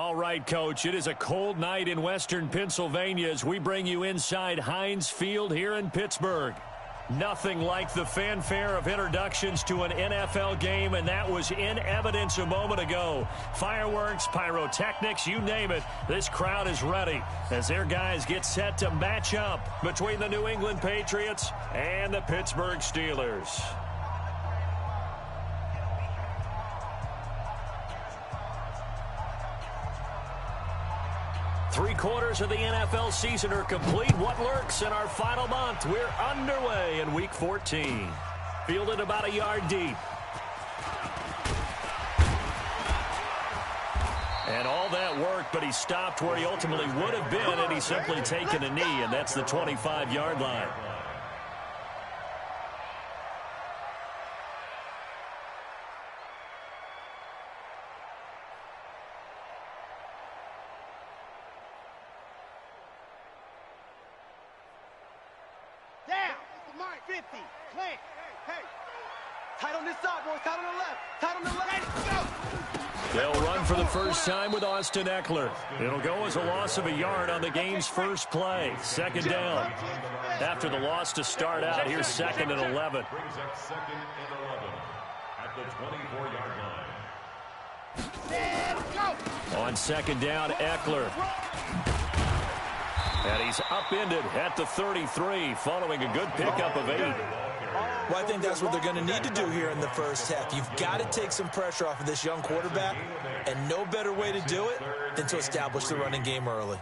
All right, Coach, it is a cold night in western Pennsylvania as we bring you inside Heinz Field here in Pittsburgh. Nothing like the fanfare of introductions to an NFL game, and that was in evidence a moment ago. Fireworks, pyrotechnics, you name it, this crowd is ready as their guys get set to match up between the New England Patriots and the Pittsburgh Steelers. Three-quarters of the NFL season are complete. What lurks in our final month? We're underway in Week 14. Fielded about a yard deep. And all that work, but he stopped where he ultimately would have been, and he's simply taken a knee, and that's the 25-yard line. They'll run for the first time with Austin Eckler. It'll go as a loss of a yard on the game's first play. Second down. After the loss to start out, here's 2nd and 11. Brings up 2nd and 11 at the 24-yard line. On second down, Eckler. And he's upended at the 33 following a good pickup of 8. Well, I think that's what they're going to need to do here in the first half. You've got to take some pressure off of this young quarterback, and no better way to do it than to establish the running game early.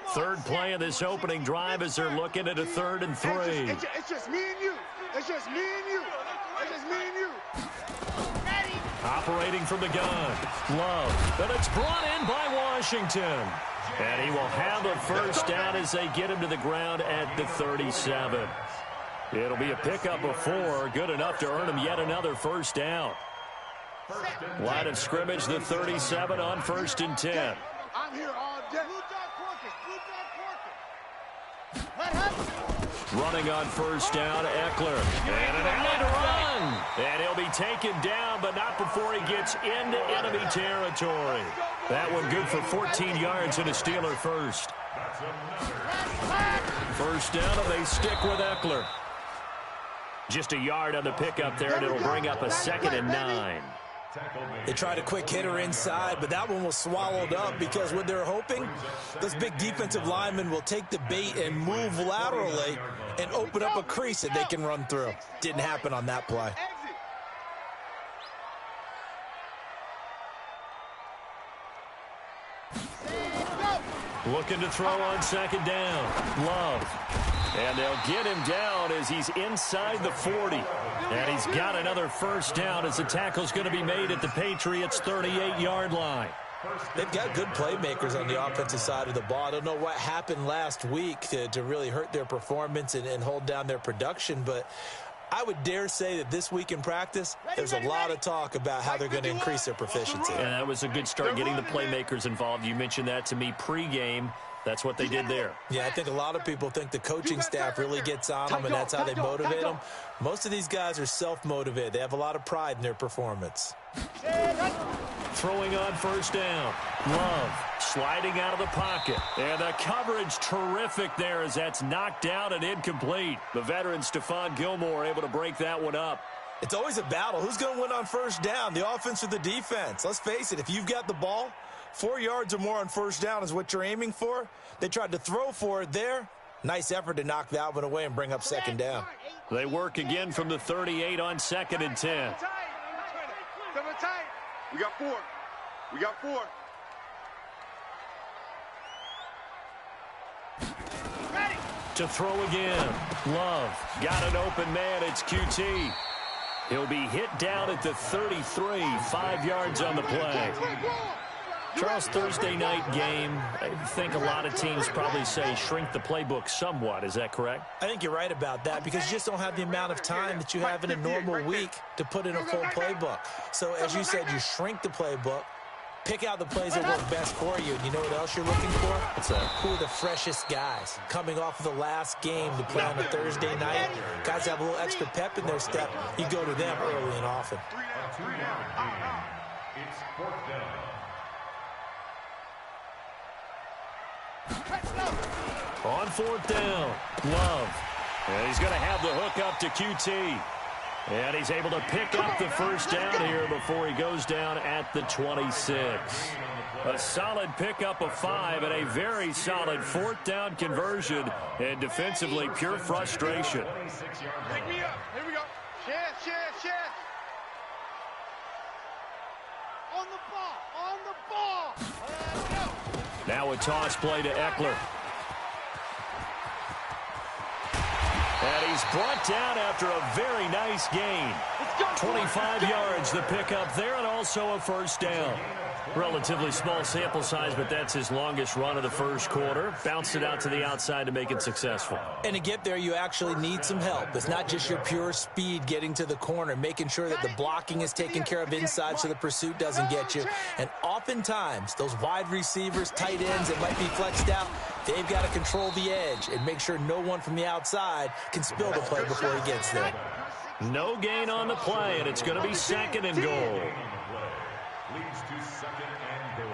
Third play of this opening drive as they're looking at a 3rd and 3. It's just me and you. It's just me and you. It's just me and you. Operating from the gun. Love. But it's brought in by Washington. And he will have a first down as they get him to the ground at the 37. It'll be a pickup of 4. Good enough to earn him yet another first down. Line of scrimmage, the 37 on 1st and 10. I'm here all day. Running on first down, Eckler. And an alley to run. And he'll be taken down, but not before he gets into enemy territory. That one good for 14 yards and a Steeler first. First down, and they stick with Eckler. Just a yard on the pickup there, and it'll bring up a 2nd and 9. They tried a quick hitter inside, but that one was swallowed up because what they're hoping, those big defensive linemen will take the bait and move laterally and open up a crease that they can run through. Didn't happen on that play. Looking to throw on second down. Love. And they'll get him down as he's inside the 40. And he's got another first down as the tackle's going to be made at the Patriots' 38-yard line. They've got good playmakers on the offensive side of the ball. I don't know what happened last week to really hurt their performance and hold down their production, but I would dare say that this week in practice, there's a lot of talk about how they're going to increase their proficiency. And that was a good start getting the playmakers involved. You mentioned that to me pregame. That's what they did there. Yeah, I think a lot of people think the coaching staff really gets on them, and that's how they motivate them. Most of these guys are self-motivated. They have a lot of pride in their performance. Throwing on first down. Love sliding out of the pocket. And the coverage terrific there as that's knocked down and incomplete. The veteran Stephon Gilmore able to break that one up. It's always a battle. Who's going to win on first down, the offense or the defense? Let's face it, if you've got the ball, 4 yards or more on first down is what you're aiming for. They tried to throw for it there. Nice effort to knock that one away and bring up second down. They work again from the 38 on 2nd and 10. We got 4. We got 4. To throw again. Love got an open man. It's QT. He'll be hit down at the 33, 5 yards on the play. Charles, Thursday night game, I think a lot of teams probably say shrink the playbook somewhat. Is that correct? I think you're right about that because you just don't have the amount of time that you have in a normal week to put in a full playbook. So, as you said, you shrink the playbook, pick out the plays that work best for you. And you know what else you're looking for? What's that? Who are the freshest guys coming off of the last game to play on a Thursday night? Guys have a little extra pep in their step. You go to them early and often. It's fourth down. On fourth down, Love. And he's going to have the hook up to QT. And he's able to pick up the first down here before he goes down at the 26. A solid pickup of 5 and a very solid fourth down conversion. And defensively, pure frustration. Pick me up. Here we go. Chance. On the ball. Let's go. Now a toss play to Eckler. And he's brought down after a very nice gain. 25 yards the pickup there, and also a first down. Relatively small sample size, but that's his longest run of the first quarter. Bounced it out to the outside to make it successful. And to get there, you actually need some help. It's not just your pure speed getting to the corner, making sure that the blocking is taken care of inside so the pursuit doesn't get you. And oftentimes, those wide receivers, tight ends that might be flexed out, they've got to control the edge and make sure no one from the outside can spill the play before he gets there. No gain on the play, and it's going to be second and goal. Leads to second and goal.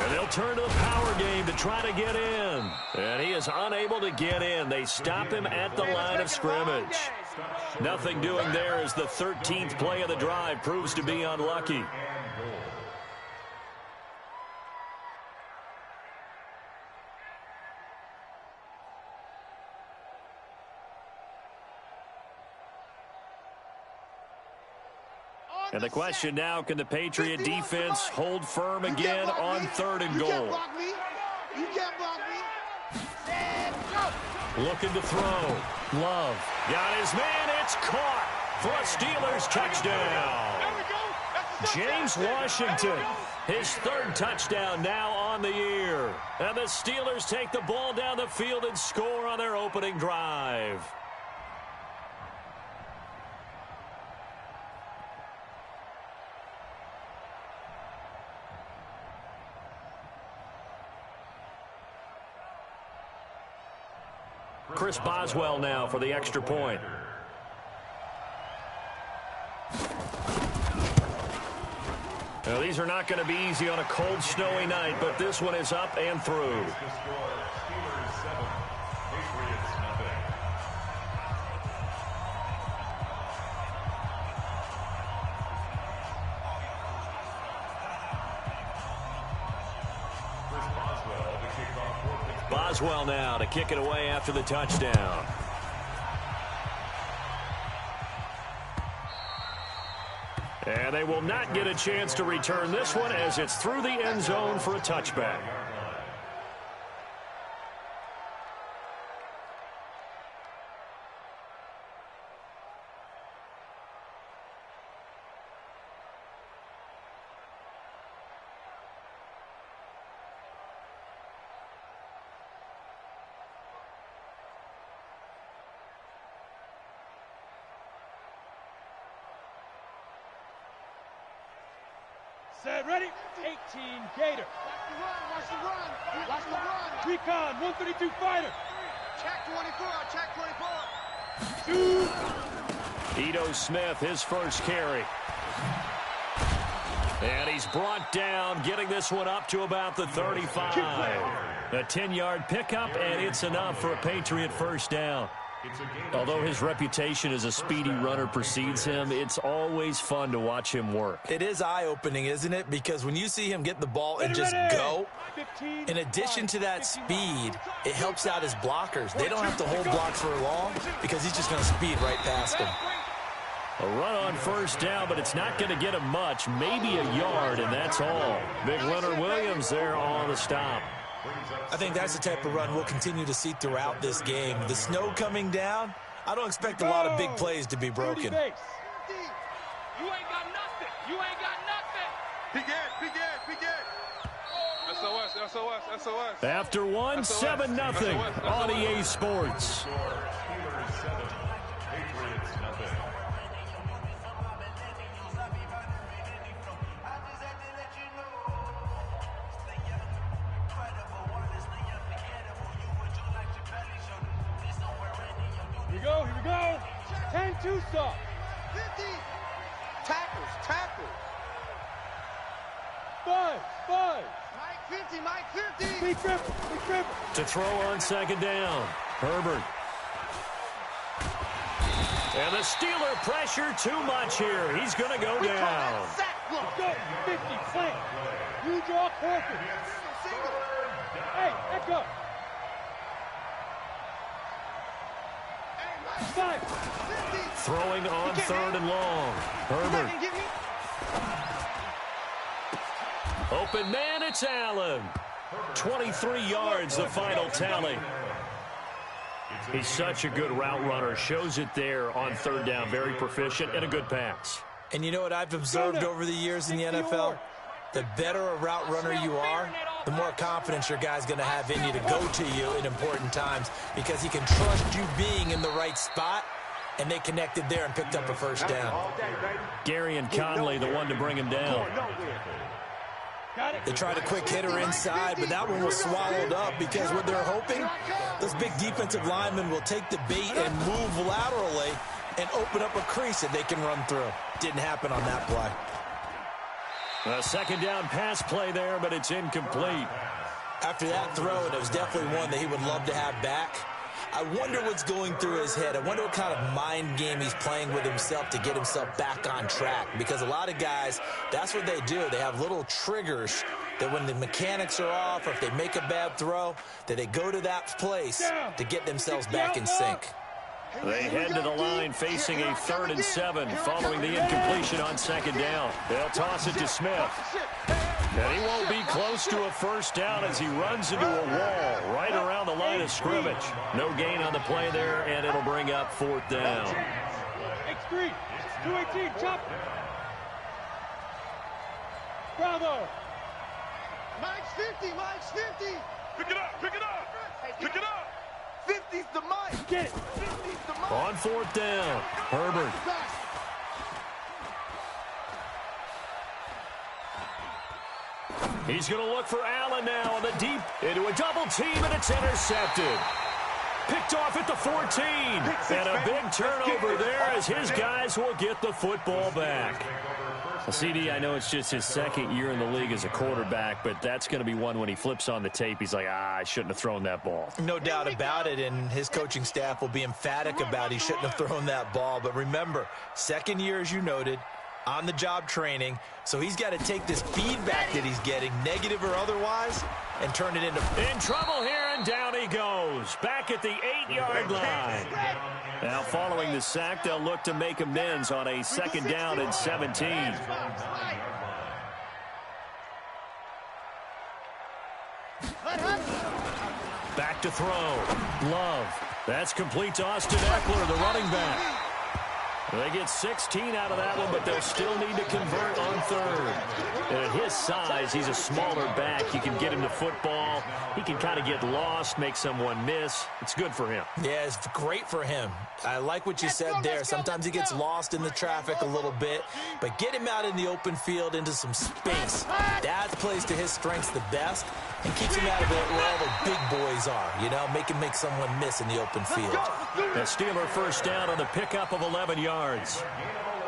And they'll turn to the power game to try to get in. And he is unable to get in. They stop him at the line of scrimmage. Nothing doing there as the 13th play of the drive proves to be unlucky. And the question now, can the Patriot defense hold firm again on third and goal? You can't block me. And go. Looking to throw. Love. Got his man. It's caught for a Steelers touchdown. There we go. James Washington, his third touchdown now on the year. And the Steelers take the ball down the field and score on their opening drive. Chris Boswell now for the extra point. Now, these are not going to be easy on a cold, snowy night, but this one is up and through. Boswell now to kick it away after the touchdown. And they will not get a chance to return this one as it's through the end zone for a touchback. Set, ready? 18 Gator. Watch the run. Watch the run. Recon, 132 fighter. Check 24. Check 24. Ito Smith, his first carry. And he's brought down, getting this one up to about the 35. A 10-yard pickup, and it's enough for a Patriot first down. Although his reputation as a speedy runner precedes him, it's always fun to watch him work. It is eye-opening, isn't it? Because when you see him get the ball and just go, in addition to that speed, it helps out his blockers. They don't have to hold blocks for long because he's just going to speed right past them. A run on first down, but it's not going to get him much. Maybe a yard, and that's all. Big Leonard Williams there on the stop. I think that's the type of run we'll continue to see throughout this game. The snow coming down, I don't expect a lot of big plays to be broken. You ain't got nothing. You ain't got nothing. Begin. SOS. After one, 7-0 on EA Sports. Here we go. 10-2 stop. 50. Tackles. Five. Mike 50, Mike 50. Big grip. To throw on second down. Herbert. And the Steeler pressure too much here. He's going to go down. Go, 50, slant. You draw corker. Hey, echo. 5. Throwing on third and long. Herbert. Open man, it's Allen. 23 yards, the final tally. He's such a good route runner. Shows it there on third down. Very proficient and a good pass. And you know what I've observed over the years in the NFL? The better a route runner you are, the more confidence your guy's going to have in you to go to you in important times because he can trust you being in the right spot, and they connected there and picked up a first down. Gary and Conley, the one to bring him down. They tried a quick hitter inside, but that one was swallowed up because what they're hoping, those big defensive linemen will take the bait and move laterally and open up a crease that they can run through. Didn't happen on that play. A second down pass play there, but it's incomplete. After that throw, and it was definitely one that he would love to have back. I wonder what's going through his head. I wonder what kind of mind game he's playing with himself to get himself back on track. Because a lot of guys, that's what they do. They have little triggers that when the mechanics are off or if they make a bad throw, that they go to that place to get themselves back in sync. They head to the line facing a 3rd and 7 following the incompletion on second down. They'll toss it to Smith. And he won't be close to a first down as he runs into a wall right around the line of scrimmage. No gain on the play there, and it'll bring up 4th down. X3, 218, chop. Bravo. Mike's 50, Mike's 50. Pick it up. 50's the Mike. Get it. 50's the Mike. On 4th down, Herbert. He's going to look for Allen now on the deep into a double team, and it's intercepted. Picked off at the 14. And a big turnover there as his guys will get the football back. CD, I know it's just his 2nd year in the league as a quarterback, but that's going to be one when he flips on the tape. He's like, I shouldn't have thrown that ball. No doubt about it, and his coaching staff will be emphatic about he shouldn't have thrown that ball. But remember, 2nd year, as you noted, on-the-job training, so he's got to take this feedback that he's getting, negative or otherwise, and turn it into... In trouble here, and down he goes. Back at the 8-yard line. Now, following the sack, they'll look to make amends on a 2nd down and 17. Back to throw. Love. That's complete to Austin Eckler, the running back. They get 16 out of that one, but they'll still need to convert on 3rd. And at his size, he's a smaller back. You can get him to football. He can kind of get lost, make someone miss. It's good for him. Yeah, it's great for him. I like what you said there. Sometimes he gets lost in the traffic a little bit, but get him out in the open field into some space. That plays to his strengths the best and keeps him out of it where all the big boys are, you know, make someone miss in the open field. The Steeler first down on the pickup of 11 yards.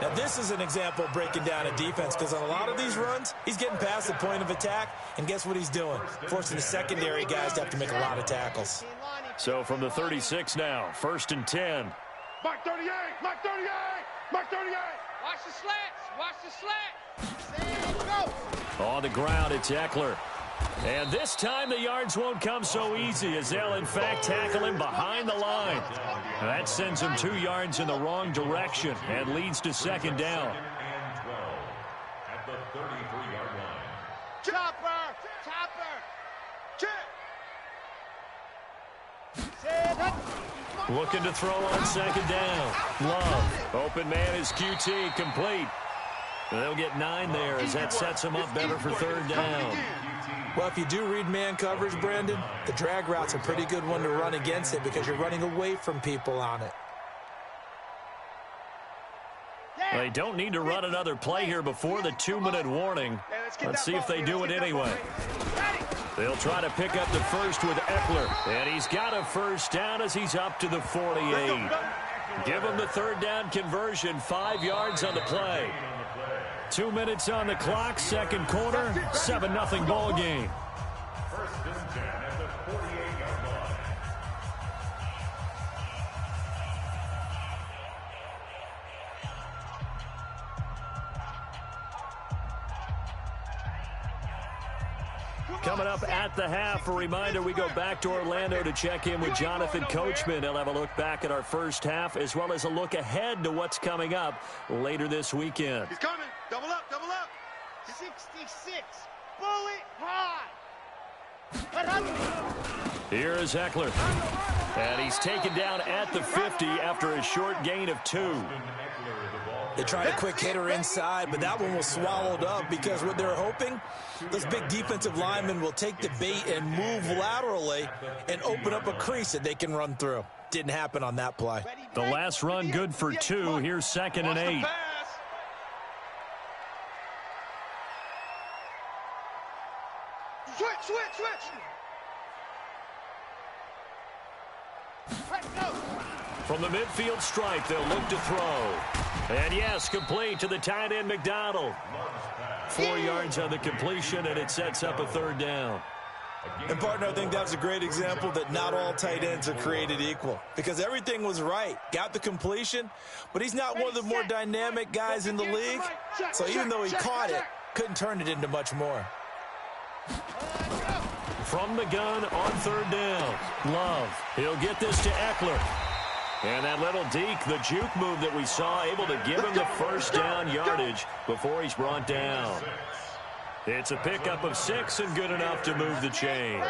Now, this is an example of breaking down a defense because on a lot of these runs, he's getting past the point of attack, and guess what he's doing? Forcing the secondary guys to have to make a lot of tackles. So from the 36 now, 1st and 10. Mike 38, Mike 38, Mike 38. Watch the slants. Go. On the ground, it's Eckler. And this time the yards won't come so easy as they'll, in fact, tackle him behind the line. That sends him 2 yards in the wrong direction and leads to 2nd down. At the 33-yard line. Chopper. Looking to throw on 2nd down. Love. Open man is QT, complete. They'll get 9 there as that sets them up better for 3rd down. Well, if you do read man coverage, Brandon, the drag route's a pretty good one to run against it because you're running away from people on it. They don't need to run another play here before the 2-minute warning. Let's see if they do it anyway. They'll try to pick up the first with Eckler. And he's got a first down as he's up to the 48. Give him the 3rd down conversion, 5 yards on the play. 2 minutes on the clock, second quarter, 7-0 ball game. First and 10 at the 48-yard line. Coming up at the half, a reminder, we go back to Orlando to check in with Jonathan Coachman. He'll have a look back at our first half as well as a look ahead to what's coming up later this weekend. He's coming. Double up, double up. 66. Bullet high. Here is Eckler. And he's taken down at the 50 after a short gain of 2. They tried a quick hitter inside, but that one was swallowed up because what they're hoping, those big defensive linemen will take the bait and move laterally and open up a crease that they can run through. Didn't happen on that play. The last run good for 2. Here's 2nd and 8. Switch. From the midfield stripe, they'll look to throw. And yes, complete to the tight end, McDonald. 4 yards on the completion, and it sets up a 3rd down. And, partner, I think that's a great example that not all tight ends are created equal because everything was right. Got the completion, but he's not one of the more dynamic guys in the league. So even though he caught it, couldn't turn it into much more. From the gun on 3rd down, Love. He'll get this to Eckler. And that little deke, the juke move that we saw, able to give him the 1st down yardage before he's brought down. It's a pickup of 6 and good enough to move the chains.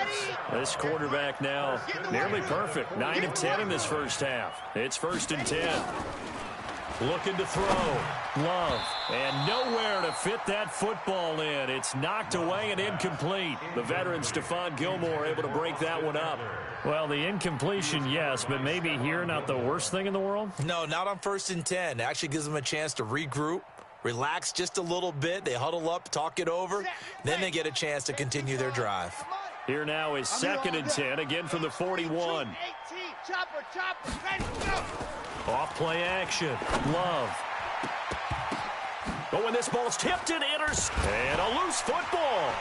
This quarterback now nearly perfect. 9 of 10 in this first half. It's 1st and 10. Looking to throw. Love. And nowhere to fit that football in. It's knocked away and incomplete. The veteran Stephon Gilmore able to break that one up. Well, the incompletion, yes, but maybe here not the worst thing in the world? No, not on 1st and 10. It actually gives them a chance to regroup, relax just a little bit. They huddle up, talk it over. Then they get a chance to continue their drive. Here now is 2nd and 10, again from the 41. 18. Chopper. Ready, go. Off play action. Love. Oh, and this ball's tipped and enters. And a loose football.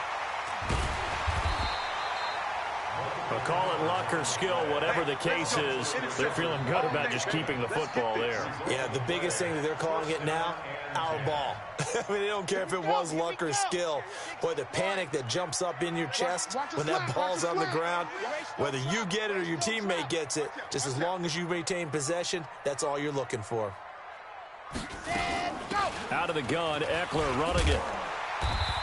Well, call it luck or skill, whatever the case is. They're feeling good about just keeping the football there. Yeah, the biggest thing that they're calling it now, our ball. I mean, they don't care if it was luck or skill. Boy, the panic that jumps up in your chest when that ball's on the ground, whether you get it or your teammate gets it, just as long as you maintain possession, that's all you're looking for. Out of the gun, Eckler running it.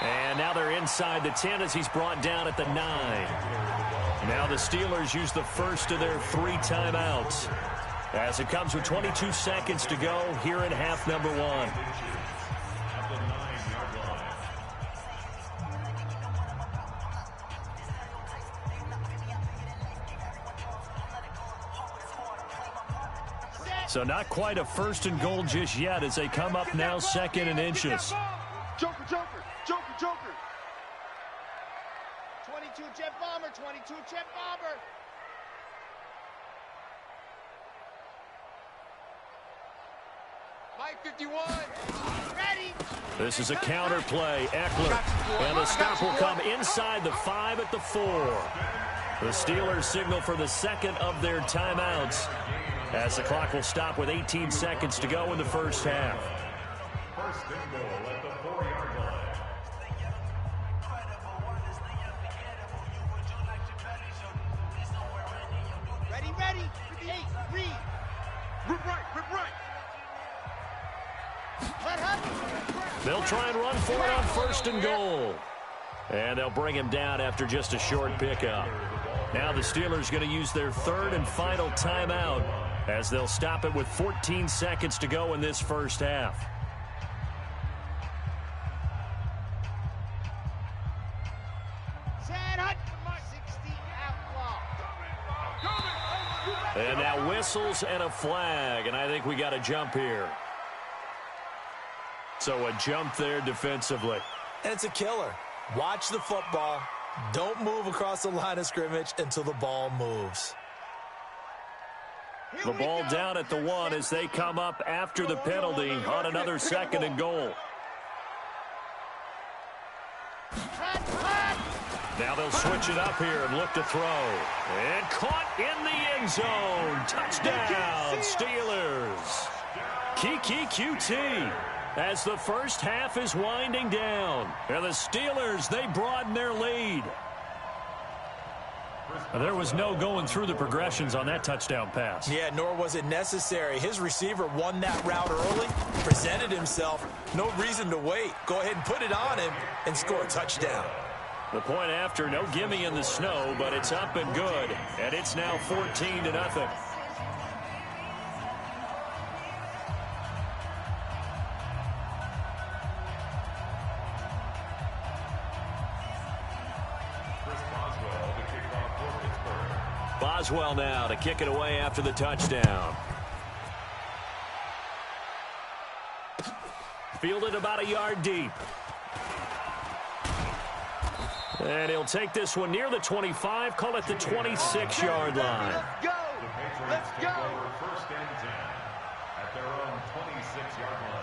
And now they're inside the 10 as he's brought down at the 9. Now the Steelers use the first of their 3 timeouts as it comes with 22 seconds to go here in half number 1. So not quite a 1st and goal just yet as they come up now 2nd and inches. Joker. 22 jet bomber. 22 jet bomber. Mike 51. Ready. This is a counter play. Eckler. And the stop will come inside the 5 at the 4. The Steelers signal for the 2nd of their timeouts as the clock will stop with 18 seconds to go in the first half. 1st and goal at the 4-yard line. Ready. 8. Read. Rip right. They'll try and run for it on 1st and goal. And they'll bring him down after just a short pickup. Now the Steelers going to use their 3rd and final timeout as they'll stop it with 14 seconds to go in this first half. And now whistles and a flag, and I think we got a jump here. So a jump there defensively. And it's a killer. Watch the football. Don't move across the line of scrimmage until the ball moves. The ball down at the 1 as they come up after the penalty on another 2nd and goal. Now they'll switch it up here and look to throw. And caught in the end zone. Touchdown, Steelers. Kiki QT as the first half is winding down. And the Steelers, they broaden their lead. There was no going through the progressions on that touchdown pass. Yeah, nor was it necessary. His receiver won that route early, presented himself. No reason to wait. Go ahead and put it on him and score a touchdown. The point after, no gimme in the snow, but it's up and good. And it's now 14-0. Boswell now to kick it away after the touchdown. Fielded about a yard deep. And he'll take this one near the 25, call it the 26-yard line. Let's go! Let's go! First and 10 at their own 26-yard line.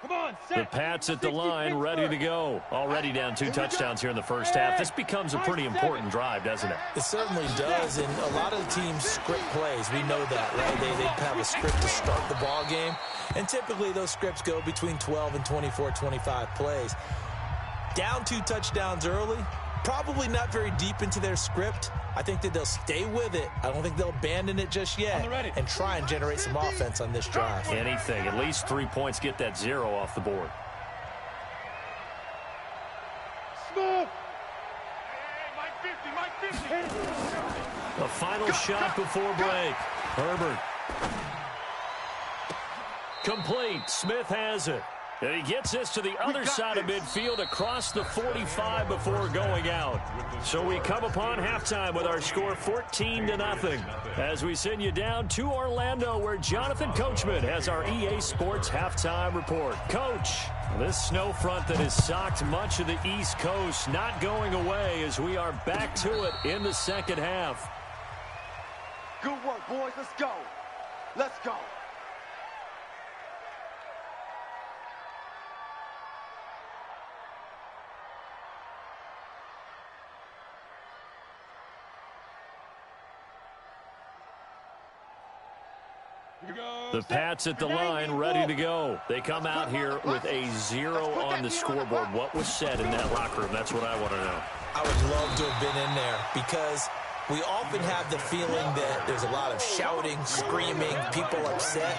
Come on, The Pats at the line, ready to go. Already down 2 touchdowns here in the first half. This becomes a pretty important drive, doesn't it? It certainly does, and a lot of the teams script plays. We know that, right? They have a script to start the ball game, and typically those scripts go between 12 and 24, 25 plays. Down 2 touchdowns early, probably not very deep into their script. I think that they'll stay with it. I don't think they'll abandon it just yet and try and generate some offense on this drive. Anything. At least 3 points, get that 0 off the board. Smooth! Hey, Mike 50, Mike 50! A final shot before break. Herbert. Complete. Smith has it. And he gets this to the other side of midfield across the 45 before going out. So we come upon halftime with our score 14-0 as we send you down to Orlando where Jonathan Coachman has our EA Sports halftime report. Coach, this snow front that has socked much of the East Coast not going away as we are back to it in the second half. Good work, boys. Let's go. Let's go. The Pats at the line, ready to go. They come out here with a 0 on the scoreboard. What was said in that locker room? That's what I want to know. I would love to have been in there because we often have the feeling that there's a lot of shouting, screaming, people upset.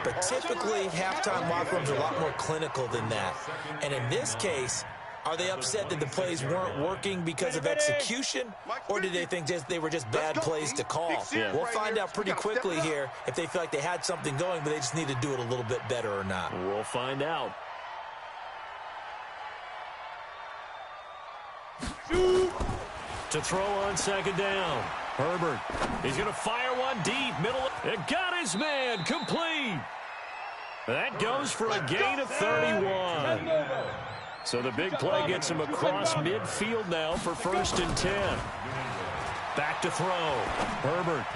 But typically, halftime locker rooms are a lot more clinical than that. And in this case, are they upset that the plays weren't working because of execution, or did they think they were just bad plays to call? Yeah. We'll find out pretty quickly here if they feel like they had something going, but they just need to do it a little bit better or not. We'll find out. To throw on second down. Herbert. He's going to fire one deep. Middle. It got his man. Complete. That goes for a gain of 31. So the big play gets him across midfield now for 1st and 10. Back to throw. Herbert.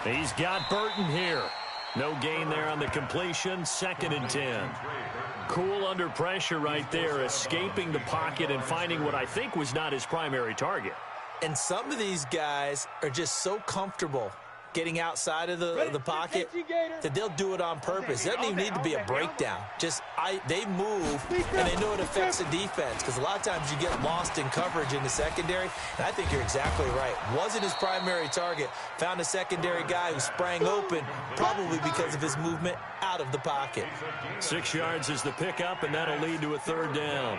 He's got Burton here. No gain there on the completion. 2nd and 10. Cool under pressure right there, escaping the pocket and finding what I think was not his primary target. And some of these guys are just so comfortable getting outside of the pocket that they'll do it on purpose. It doesn't even need to be a breakdown. They move, and they know it affects the defense because a lot of times you get lost in coverage in the secondary, and I think you're exactly right. Wasn't his primary target. Found a secondary guy who sprang open, probably because of his movement out of the pocket. 6 yards is the pickup, and that'll lead to a 3rd down.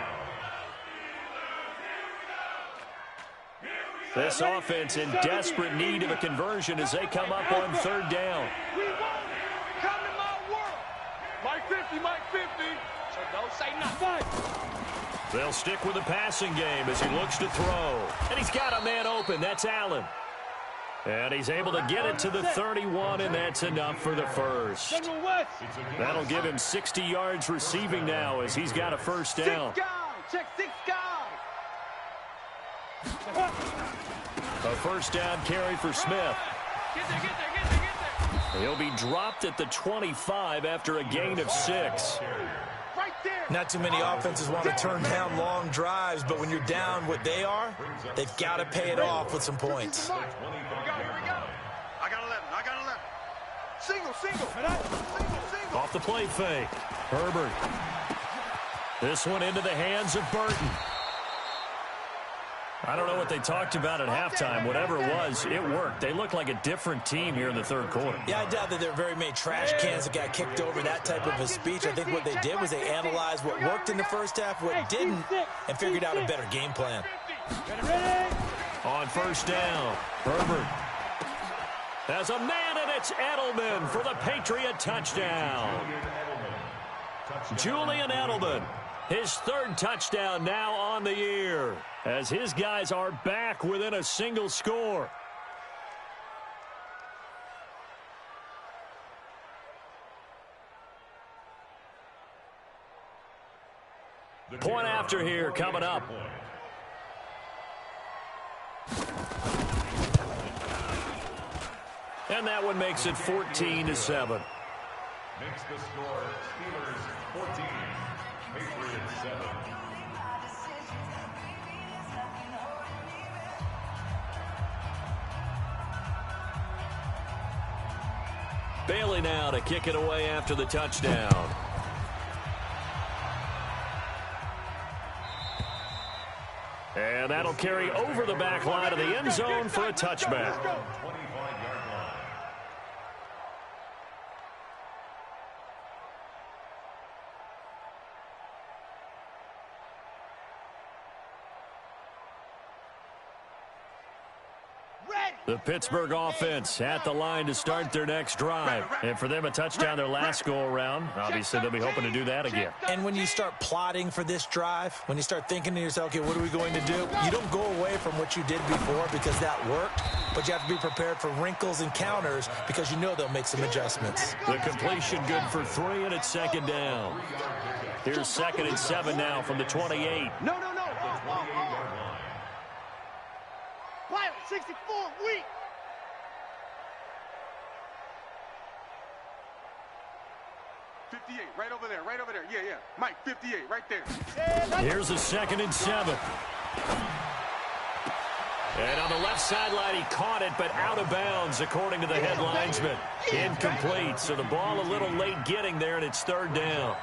This offense in desperate need of a conversion as they come up on 3rd down. We won't come to my world. Mike 50, Mike 50. So don't say nothing. They'll stick with the passing game as he looks to throw. And he's got a man open. That's Allen. And he's able to get it to the 31, and that's enough for the first. That'll give him 60 yards receiving now as he's got a 1st down. 6 guys. Check 6 guys. A 1st down carry for Smith. Get there, get there, get there, get there. He'll be dropped at the 25 after a gain of 6. Right there. Not too many offenses want to turn down long drives, but when you're down what they are, they've got to pay it off with some points. Here we go. I got 11. Single. Off the play fake. Herbert. This one into the hands of Burton. I don't know what they talked about at halftime. Whatever it was, it worked. They look like a different team here in the third quarter. Yeah, I doubt that there are very many trash cans that got kicked over that type of a speech. I think what they did was they analyzed what worked in the first half, what didn't, and figured out a better game plan. On first down, Herbert has a man, and it's Edelman for the Patriot touchdown. Julian Edelman, his third touchdown now on the year, as his guys are back within a single score. Point after here coming up. And that one makes it 14-7. Makes the score Steelers 14, Patriots 7. Bailey now to kick it away after the touchdown. And that'll carry over the back line of the end zone for a touchback. 25-yard line. The Pittsburgh offense at the line to start their next drive. And for them, a touchdown their last go-around. Obviously, they'll be hoping to do that again. And when you start plotting for this drive, when you start thinking to yourself, okay, what are we going to do? You don't go away from what you did before because that worked, but you have to be prepared for wrinkles and counters because you know they'll make some adjustments. The completion good for 3, and it's second down. Here's 2nd and 7 now from the 28. No. Pilot 64, weak. Right over there. Yeah. Mike, 58, right there. Here's a 2nd and 7. And on the left sideline, he caught it, but out of bounds, according to the head linesman. Incomplete, so the ball a little late getting there, and it's 3rd down.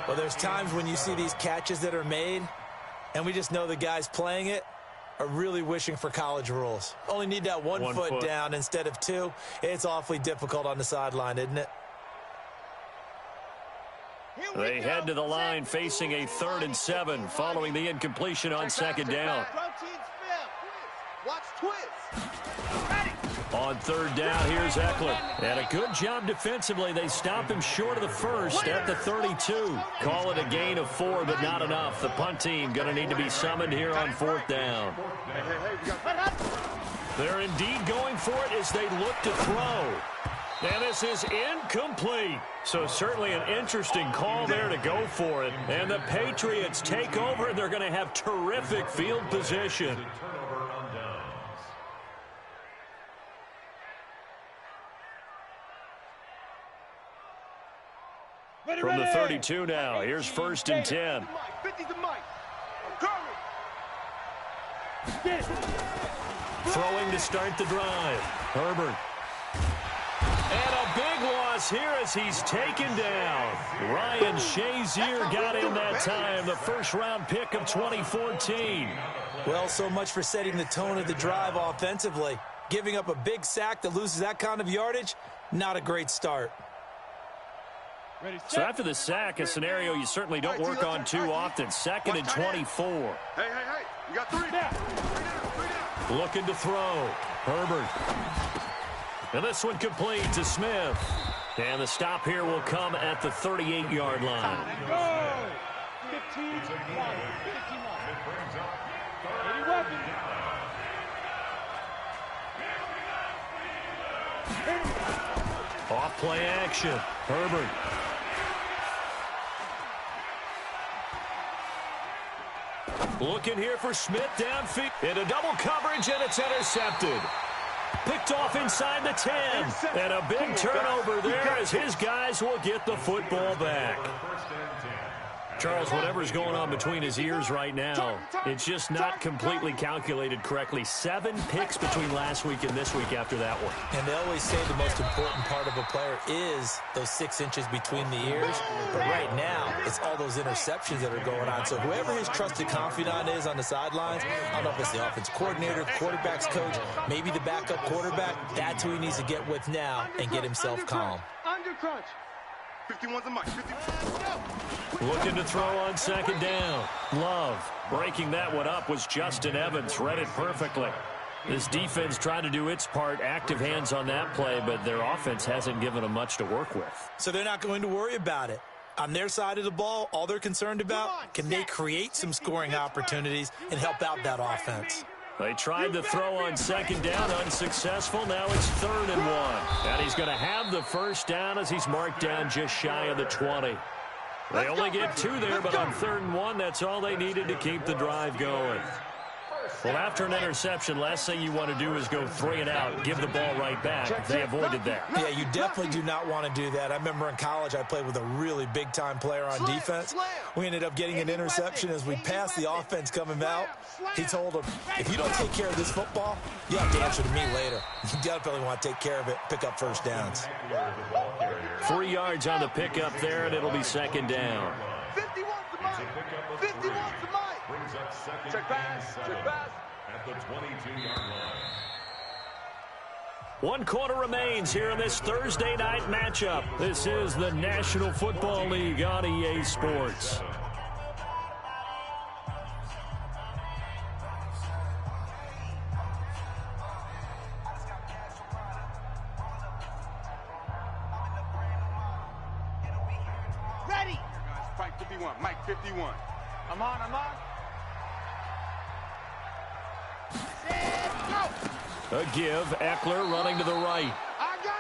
Well, there's times when you see these catches that are made, and we just know the guys playing it are really wishing for college rules. Only need that one foot down instead of 2. It's awfully difficult on the sideline, isn't it? They head to the line facing a 3rd and 7 following the incompletion on 2nd down. Watch twist. On 3rd down, here's Eckler. And a good job defensively. They stop him short of the first at the 32. Call it a gain of 4, but not enough. The punt team going to need to be summoned here on 4th down. They're indeed going for it as they look to throw. And this is incomplete. So certainly an interesting call there to go for it. And the Patriots take over, and they're going to have terrific field position. Turnover on downs. From the 32 now, here's 1st and 10. 50 to Mike. Throwing to start the drive. Herbert. And a big loss here as he's taken down. Ryan Shazier got in that time, the 1st-round pick of 2014. Well, so much for setting the tone of the drive offensively. Giving up a big sack that loses that kind of yardage, not a great start. So after the sack, a scenario you certainly don't work on too often. 2nd and 24. Hey. You got 3 down. Looking to throw. Herbert. And this one complete to Smith. And the stop here will come at the 38-yard line. Go! 15 miles. 50 miles. Any weapons? Off play action. Herbert. Looking here for Smith downfield. Into double coverage, and it's intercepted. Picked off inside the 10. And a big turnover there as his guys will get the football back. Charles, whatever's going on between his ears right now, it's just not completely calculated correctly. 7 picks between last week and this week after that one. And they always say the most important part of a player is those 6 inches between the ears. But right now, it's all those interceptions that are going on. So whoever his trusted confidant is on the sidelines, I don't know if it's the offense coordinator, quarterback's coach, maybe the backup quarterback, that's who he needs to get with now and get himself calm. Under crunch. 51's a mic. 50. Looking to throw on second down. Love. Breaking that one up was Justin Evans. Read it perfectly. This defense tried to do its part. Active hands on that play, but their offense hasn't given them much to work with. So they're not going to worry about it. On their side of the ball, all they're concerned about, can they create some scoring opportunities and help out that offense? They tried to throw on second down, unsuccessful. Now it's 3rd and 1. And he's going to have the first down as he's marked down just shy of the 20. They only get 2 there, but on 3rd and 1, that's all they needed to keep the drive going. Well, after an interception, last thing you want to do is go 3 and out, give the ball right back. They avoided that. Yeah, you definitely do not want to do that. I remember in college I played with a really big-time player on defense. We ended up getting an interception as we passed the offense coming out. He told him, if you don't take care of this football, you have to answer to me later. You definitely want to take care of it, pick up first downs. 3 yards on the pickup there, and it'll be second down. 51's the mic. 51's the mic. Brings up second Check pass. and 7 Check pass. at the 22-yard line. 1 quarter remains here in this Thursday night matchup. This is the National Football League on EA Sports. Ready. Fight 51. Mike 51. I'm on. A give, Eckler running to the right.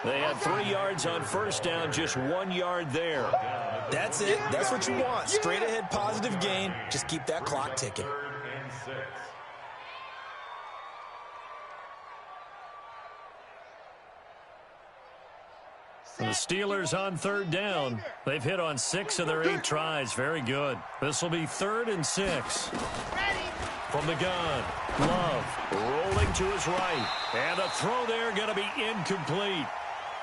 They had 3 yards on first down, just 1 yard there. That's it. That's what you want. Straight ahead, positive gain. Just keep that clock ticking. 3rd and 6. The Steelers on 3rd down. They've hit on 6 of their 8 tries. Very good. This will be 3rd and 6. From the gun, Love rolling to his right. And a throw there going to be incomplete.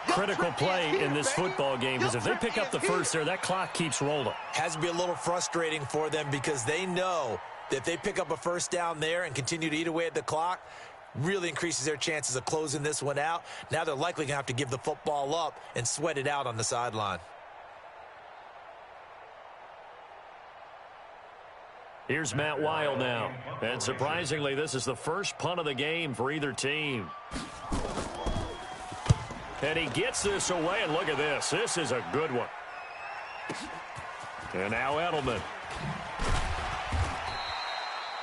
Critical play in this football game because if they pick up the first there, that clock keeps rolling. Has to be a little frustrating for them because they know that if they pick up a first down there and continue to eat away at the clock, really increases their chances of closing this one out. Now they're likely going to have to give the football up and sweat it out on the sideline. Here's Matt Weil now. And surprisingly, this is the first punt of the game for either team. And he gets this away, and look at this. This is a good one. And now Edelman.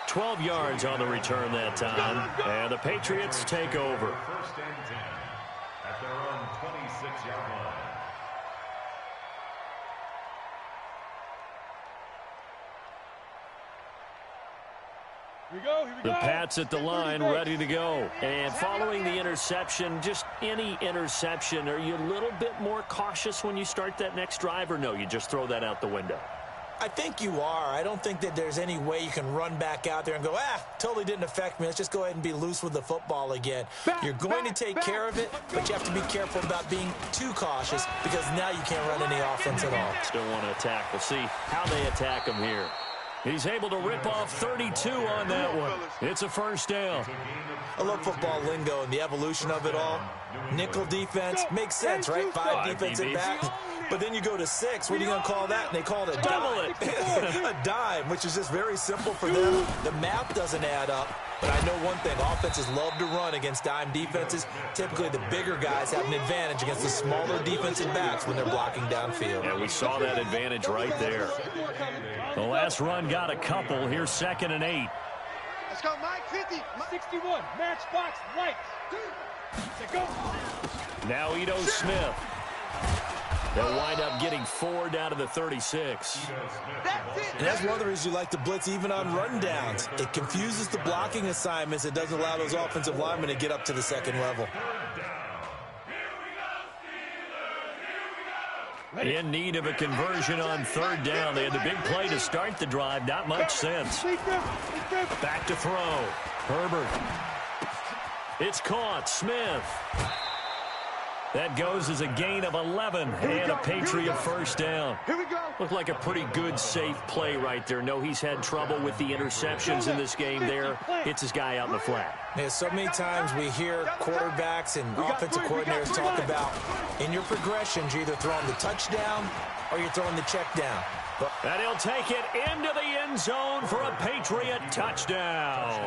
12 yards on the return that time. And the Patriots take over. 1st and 10 at their own 26-yard line. Here we go. The Pats at the line, ready to go. And following the interception, just any interception, are you a little bit more cautious when you start that next drive, or no, you just throw that out the window? I think you are. I don't think that there's any way you can run back out there and go, totally didn't affect me. Let's just go ahead and be loose with the football again. You're going to take care of it, but you have to be careful about being too cautious because now you can't run any offense at all. Still want to attack. We'll see how they attack him here. He's able to rip off 32 on that one. It's a first down. I love football lingo and the evolution of it all. Nickel defense makes sense, right? 5 defensive backs. But then you go to 6. What are you going to call that? And they call it a dime. A dime, which is just very simple for them. The math doesn't add up. But I know one thing. Offenses love to run against dime defenses. Typically, the bigger guys have an advantage against the smaller defensive backs when they're blocking downfield. And we saw that advantage right there. The last run got a couple. Here's 2nd and 8. Let's go, Mike 50. 61. Matchbox right. Go. Now Ito Smith. They'll wind up getting 4 down to the 36. And that's one of the reasons you like to blitz even on rundowns. It confuses the blocking assignments. It doesn't allow those offensive linemen to get up to the second level. In need of a conversion on 3rd down. They had the big play to start the drive. Not much sense. Back to throw. Herbert. It's caught. Smith. That goes as a gain of 11 and a Patriot first down. Looked like a pretty good, safe play right there. No, he's had trouble with the interceptions in this game there. Hits his guy out in the flat. Yeah, so many times we hear quarterbacks and offensive coordinators talk about in your progressions, you're either throwing the touchdown or you're throwing the check down. And he'll take it into the end zone for a Patriot touchdown.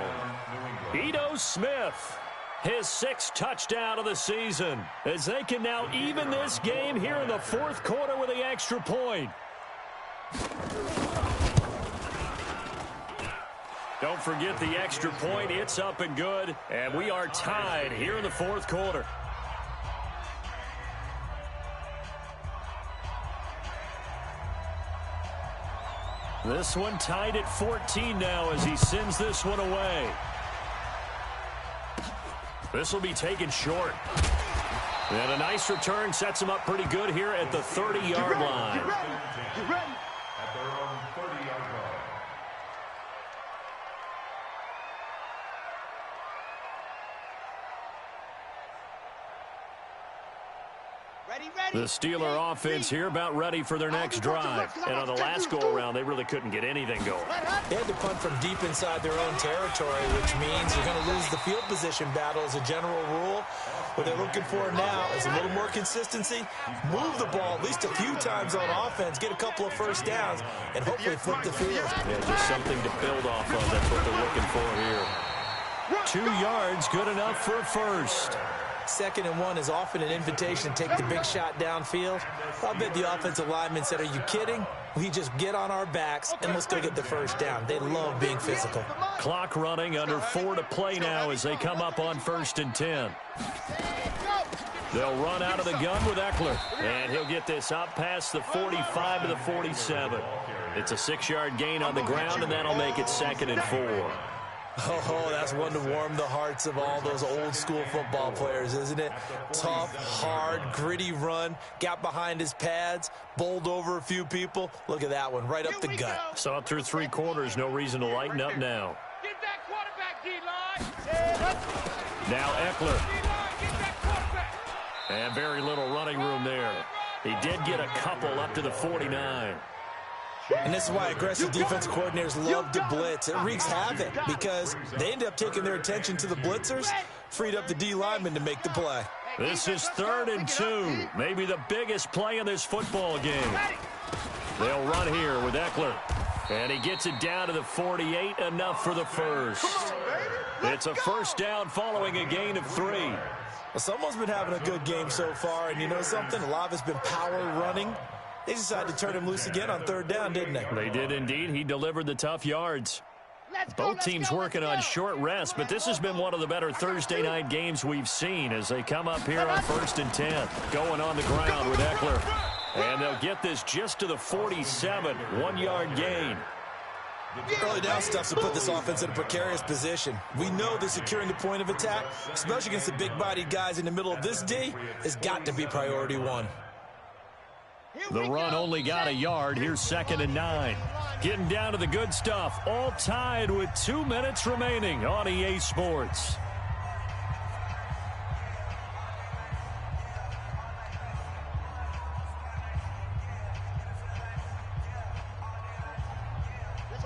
Ito Smith. His 6th touchdown of the season, as they can now even this game here in the 4th quarter with the extra point. Don't forget the extra point. It's up and good, and we are tied here in the 4th quarter. This one tied at 14 now as he sends this one away. This will be taken short. And a nice return sets him up pretty good here at the 30-yard line. At their own 30-yard line. The Steeler offense here about ready for their next drive. And on the last go-around, they really couldn't get anything going. They had to punt from deep inside their own territory, which means you're going to lose the field position battle as a general rule. What they're looking for now is a little more consistency, move the ball at least a few times on offense, get a couple of first downs, and hopefully flip the field. Yeah, just something to build off of. That's what they're looking for here. 2 yards, good enough for a first. 2nd and 1 is often an invitation to take the big shot downfield. I bet the offensive lineman said, are you kidding? We just get on our backs and let's go get the first down. They love being physical. Clock running, under 4 to play now as they come up on 1st and 10. They'll run out of the gun with Eckler, and he'll get this up past the 45 to the 47. It's a 6-yard gain on the ground, and that'll make it 2nd and 4. Oh, that's one to warm the hearts of all those old-school football players, isn't it? Tough, hard, gritty run, got behind his pads, bowled over a few people. Look at that one, right up the gut. Saw it through 3 quarters, no reason to lighten up now. Get that quarterback, D-line. Now Eckler. And very little running room there. He did get a couple up to the 49. And this is why aggressive defensive coordinators love to blitz. It wreaks havoc because they end up taking their attention to the blitzers, freed up the D lineman to make the play. This is 3rd and 2, maybe the biggest play in this football game. They'll run here with Eckler. And he gets it down to the 48, enough for the first. It's a first down following a gain of 3. Well, someone's been having a good game so far, and you know something? A lot of it's been power running. They decided to turn him loose again on 3rd down, didn't they? They did indeed. He delivered the tough yards. Both teams working on short rest, but this has been one of the better Thursday night games we've seen as they come up here on 1st and 10. Going on the ground with Eckler. And they'll get this just to the 47, 1-yard gain. Early down stuff to put this offense in a precarious position. We know that securing the point of attack, especially against the big-bodied guys in the middle of this D, has got to be priority 1. The run only got a yard. Here's 2nd and 9. Getting down to the good stuff. All tied with 2 minutes remaining on EA Sports.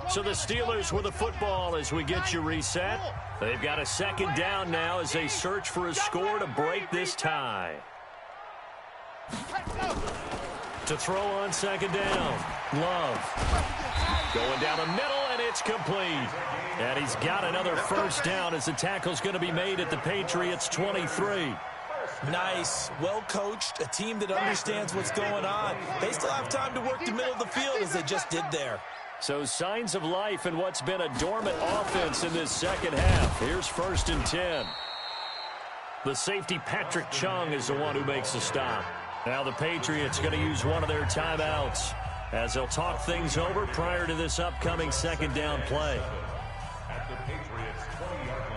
So the Steelers with the football as we get you reset. They've got a 2nd down now as they search for a score to break this tie. To throw on 2nd down. Love. Going down the middle, and it's complete. And he's got another first down as the tackle's going to be made at the Patriots' 23. Nice. Well coached. A team that understands what's going on. They still have time to work the middle of the field as they just did there. So signs of life in what's been a dormant offense in this second half. Here's 1st and 10. The safety, Patrick Chung, is the one who makes the stop. Now the Patriots going to use one of their timeouts as they'll talk things over prior to this upcoming second down play. At the Patriots' 20-yard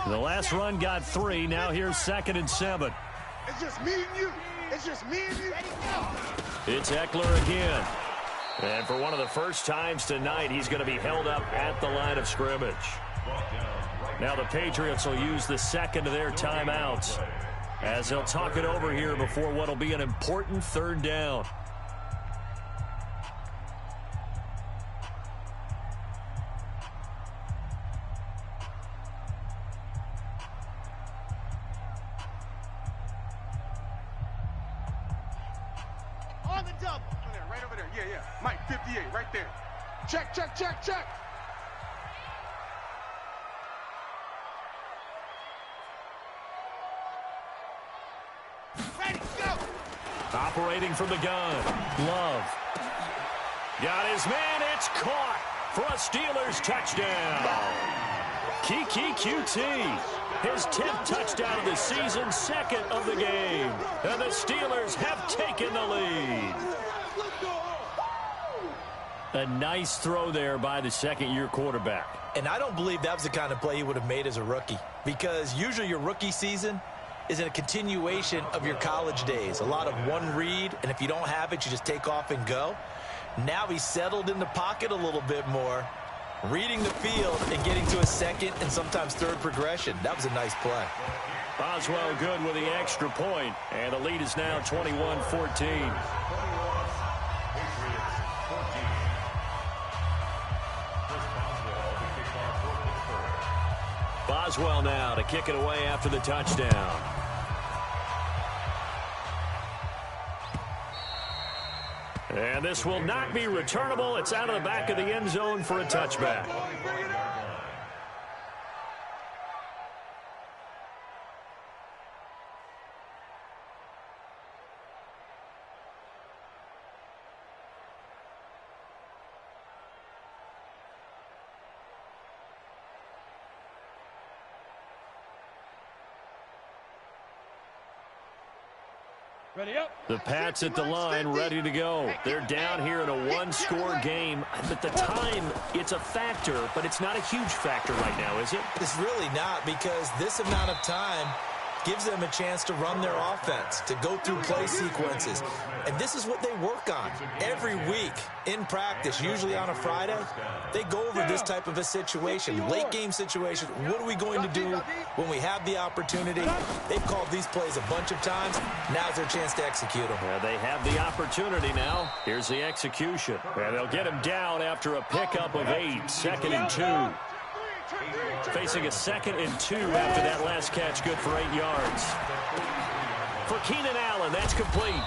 line. The last run got 3. Now here's 2nd and 7. It's just me and you. It's just me and you. It's Eckler again. And for one of the first times tonight, he's going to be held up at the line of scrimmage. Now the Patriots will use the second of their timeouts as they'll talk it over here before what will be an important third down. On the double. Right over there. Yeah. Mike 58, right there. Check. Ready, go. Operating from the gun. Love. Got his man. It's caught for a Steelers touchdown. Kiki QT. His 10th touchdown of the season, 2nd of the game. And the Steelers have taken the lead. A nice throw there by the second-year quarterback. And I don't believe that was the kind of play he would have made as a rookie, because usually your rookie season is a continuation of your college days. A lot of one read, and if you don't have it, you just take off and go. Now he's settled in the pocket a little bit more, reading the field and getting to a second and sometimes third progression. That was a nice play. Boswell good with the extra point, and the lead is now 21-14. Boswell now to kick it away after the touchdown. And this will not be returnable. It's out of the back of the end zone for a touchback. Ready up. The Pats at the line, ready to go. They're down here in a one-score game. But the time, it's a factor, but it's not a huge factor right now, is it? It's really not, because this amount of time gives them a chance to run their offense, to go through play sequences. And this is what they work on every week in practice, usually on a Friday. They go over this type of a situation, late game situation. What are we going to do when we have the opportunity? They've called these plays a bunch of times. Now's their chance to execute them. Yeah, they have the opportunity now. Here's the execution. And they'll get him down after a pickup of 8, 2nd and 2. Facing a 2nd and 2 after that last catch, good for 8 yards. For Keenan Allen, that's complete.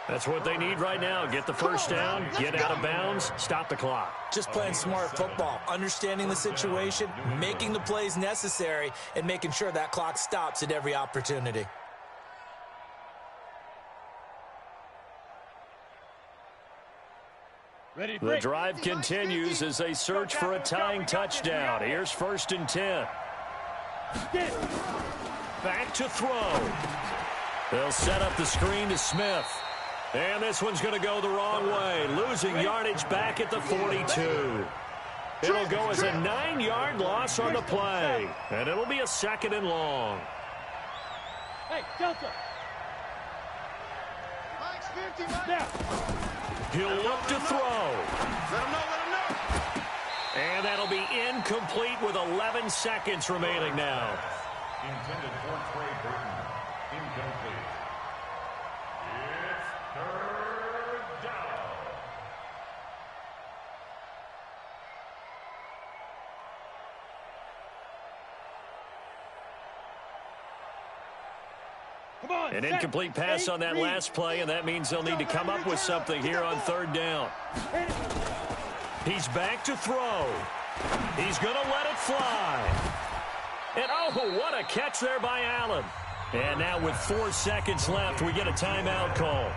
That's what they need right now. Get the first down, get out of bounds, stop the clock. Just playing smart football, understanding the situation, making the plays necessary, and making sure that clock stops at every opportunity. The drive continues as they search for a tying touchdown. Here's 1st and 10. Back to throw. They'll set up the screen to Smith. And this one's going to go the wrong way. Losing yardage back at the 42. It'll go as a 9-yard loss on the play. And it'll be a 2nd and long. Hey, Delta. Mike's 50, Mike. He'll look to throw. Let him know. And that'll be incomplete with 11 seconds remaining now. Intended for Trey Burton. Incomplete. It's 3rd down. Come on. An incomplete pass on that last play, and that means they'll need to come up with something here on 3rd down. He's back to throw. He's going to let it fly. And oh, what a catch there by Allen. And now with 4 seconds left, we get a timeout call.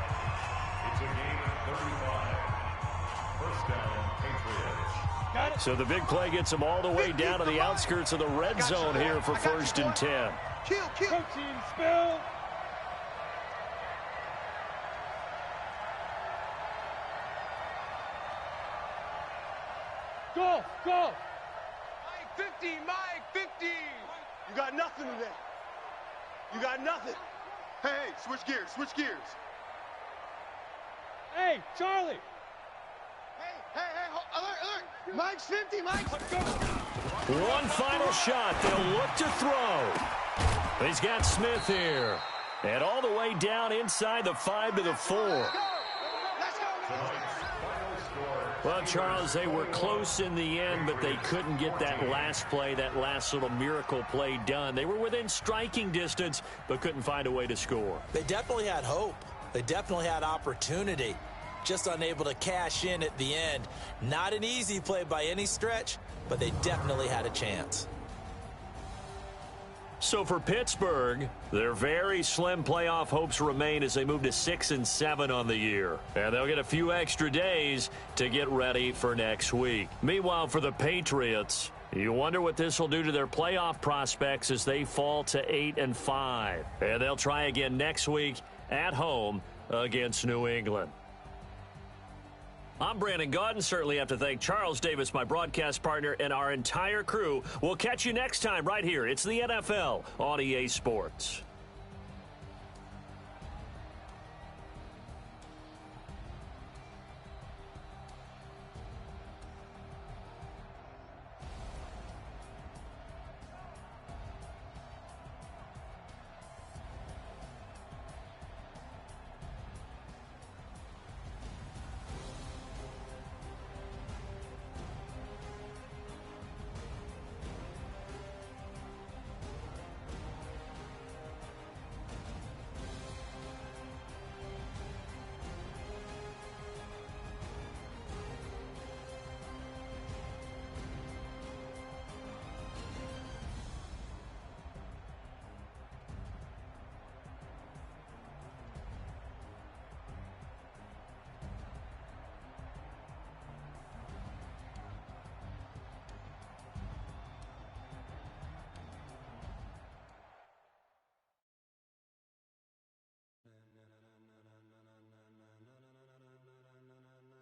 It's a game of 35. First down, Patriots. Got it. So the big play gets them all the way down to the outskirts of the red zone here for 1st and 10. Kill. Coaching spell. Go. Mike 50. You got nothing today. You got nothing. Hey, switch gears. Hey, Charlie. Hey, alert. Mike's 50, Mike's. One final shot. They'll look to throw. He's got Smith here. And all the way down inside the 5 to the 4. Let's go. Well, Charles, they were close in the end, but they couldn't get that last play, that last little miracle play done. They were within striking distance, but couldn't find a way to score. They definitely had hope. They definitely had opportunity. Just unable to cash in at the end. Not an easy play by any stretch, but they definitely had a chance. So for Pittsburgh, their very slim playoff hopes remain as they move to 6-7 on the year. And they'll get a few extra days to get ready for next week. Meanwhile, for the Patriots, you wonder what this will do to their playoff prospects as they fall to 8-5. And they'll try again next week at home against New England. I'm Brandon Gaudin. Certainly have to thank Charles Davis, my broadcast partner, and our entire crew. We'll catch you next time right here. It's the NFL on EA Sports.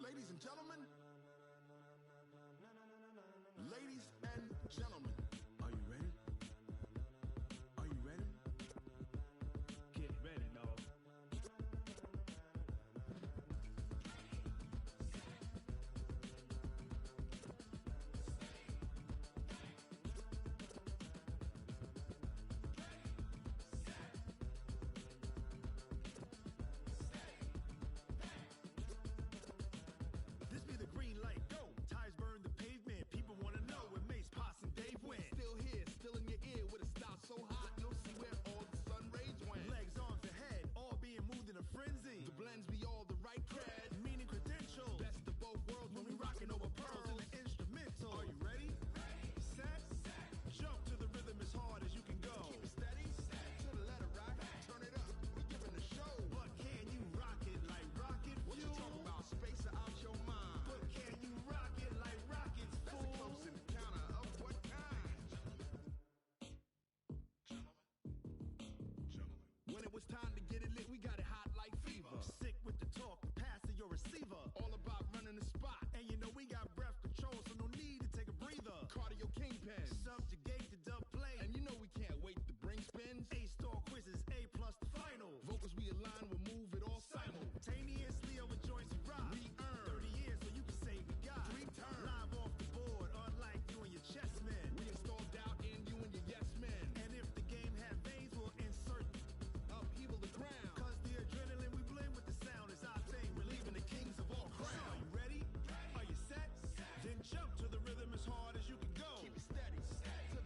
Ladies and gentlemen, are you ready? Are you ready? Get ready, dog. This be the green light, go. Tires burn the pavement. People want to know where Mace, Poss, and Dave went. Still here, still in your ear with a style so hot, you'll see where all the sun rays went. Legs, arms, and head, all being moved in a frenzy. The blends be all the right cred, meaning credentials. Best of both worlds when we rocking over pearls in the instrumental. Are you ready? Set, jump to the rhythm as hard as you can go. Keep it steady, to the letter right, turn it up. We giving the show. But can you rock it like rocket fuel? What you talking about? Space out your mind. But can you rock it like rockets, fool? That's a close encounter of what kind? When it was time to get it lit, we got it hot like fever. Sick with the talk, pass to your receiver. All about running the spot. And you know we got breath control, so no need to take a breather. Cardio kingpin, subjugate the dub play. And you know we can't wait to bring spins. A-star quizzes, A+ the final. Vocals we align, we'll move it all simultaneously over joints we rock. We earn 30 years, so you can say we got 3 turns. Live off the board, unlike you and your chess men. We install doubt in you and your yes men. And if the game had veins, we'll insert upheaval the ground. Cause the adrenaline we blend with the sound is our thing. We're leaving the kings of all crowns. So are you ready? Are you set? Then jump to the rhythm as hard as you can go. Keep it steady, to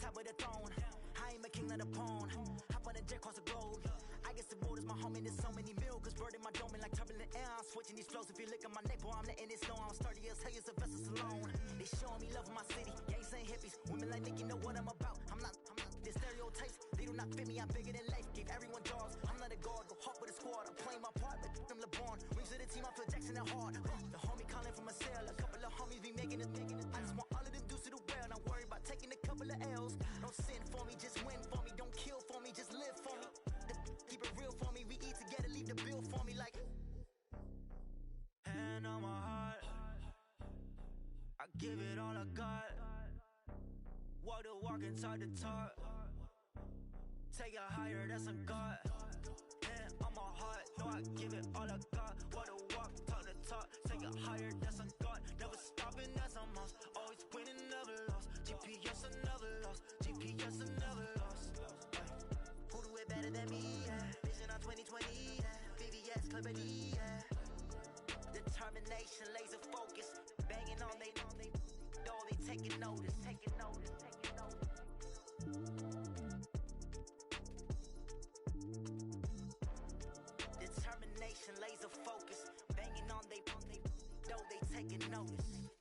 top of the throne. I ain't a king of the pawn. Hop on a jet across the globe. I guess the world is my home and there's so many milk. Bird in my dome and like turbulent air. I'm switching these flows. If you look at my neck, boy, I'm letting it snow. I'm sturdy as hell, Sylvester Stallone. They showing me love in my city. Gangs ain't hippies. Women like Nick, you know what I'm about. I'm not the stereotypes. They do not fit me. I'm bigger than life. Gave everyone jaws. I'm not a guard. Go hard with a squad. I'm playing my part like them LeBron. Rings to the team. I feel Jackson and hard. The homie calling from a cell. A couple of homies be making it. I just want all of them dudes to do well. Not worry about taking a couple of L's. Don't sin for me, just win for me. Don't kill for me, just live for me. Keep it real for me. We eat together, leave the bill for me like. Hand on my heart, I give it all I got. Walk the walk and talk the talk. Take it higher, that's a God. Hand on my heart, no, I give it all I got. Walk the walk, talk the talk. Take it higher, that's a God. Never stopping, that's a must. Always winning, never lost. GPS, I never lost. GPS, I never lost. Who do it better than me? Yeah. Vision on 2020. Yeah. VVS, Clippity. Yeah. Determination, laser focus. Banging on they door, they taking notice. Taking notice. Taking notice. Determination, laser focus. Banging on they door, they taking notice.